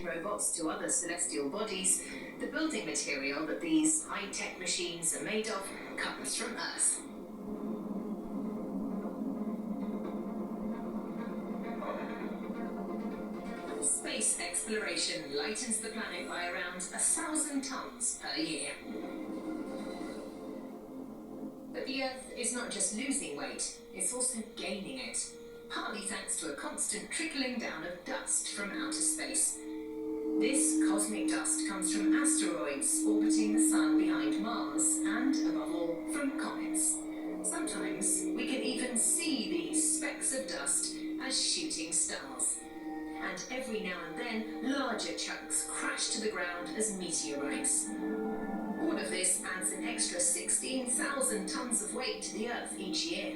robots to other celestial bodies, the building material that these high-tech machines are made of comes from Earth. Space exploration lightens the planet by around 1,000 tons per year. But the Earth is not just losing weight, it's also gaining it, partly thanks to a constant trickling down of dust from outer space. This cosmic dust comes from asteroids orbiting the Sun behind Mars, and, above all, from comets. Sometimes we can even see these specks of dust as shooting stars. And every now and then, larger chunks crash to the ground as meteorites. All of this adds an extra 16,000 tons of weight to the Earth each year.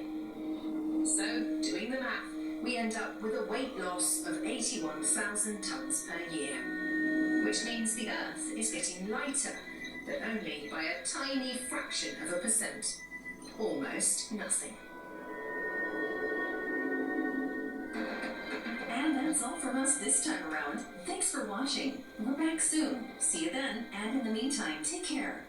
So, doing the math, we end up with a weight loss of 81,000 tons per year. Which means the Earth is getting lighter, but only by a tiny fraction of a percent. Almost nothing. And that's all from us this time around. Thanks for watching. We're back soon. See you then, and in the meantime, take care.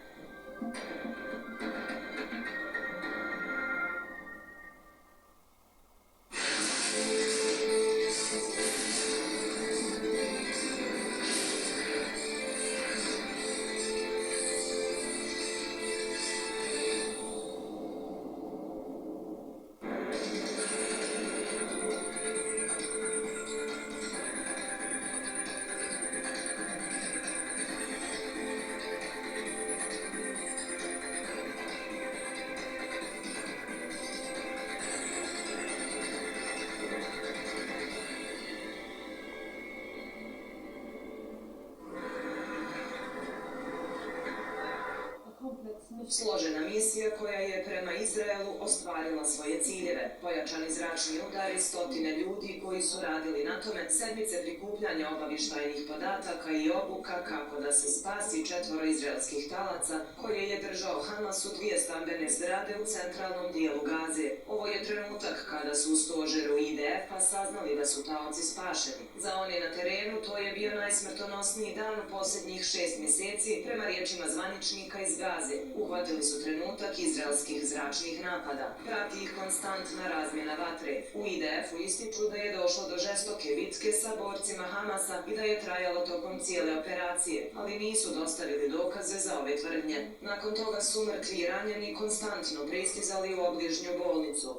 Složena misija koja je prema Izraelu ostvarila svoje ciljeve. Pojačani zračni udari, stotine ljudi koji su radili na tome, sedmice prikupljanja obavještajnih podataka i obuka kako da se spasi 4 izraelskih talaca koje je držao Hamas u 2 stambene zgrade u centralnom dijelu Gaze. Ovo je trenutak kada su u stožeru IDF-a saznali da su taoci spašeni. Za one na terenu to je bio najsmrtonosniji dan u posljednjih 6 mjeseci, prema riječima zvaničnika iz Gaze. Uhvatili su trenutak izraelskih zračnih napada. Prati ih konstantna razmjena vatre. U IDF-u ističu da je došlo do žestoke bitke sa borcima Hamasa i da je trajalo tokom cijele operacije, ali nisu dostavili dokaze za ove tvrdnje. Nakon toga su mrtvi i ranjeni konstantno pristizali u obližnju bolnicu.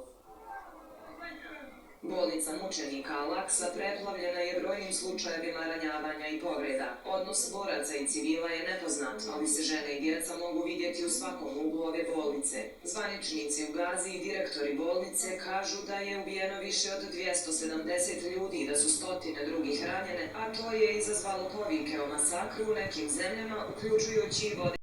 Bolnica mučenika Al-Aqsa preplavljena je brojnim slučajevima ranjavanja i povreda. Odnos boraca i civila je nepoznat, ali se žene i djeca mogu vidjeti u svakom uglu ove bolnice. Zvaničnici u Gazi i direktori bolnice kažu da je ubijeno više od 270 ljudi i da su stotine drugih ranjene, a to je izazvalo povike o masakru u nekim zemljama, uključujući i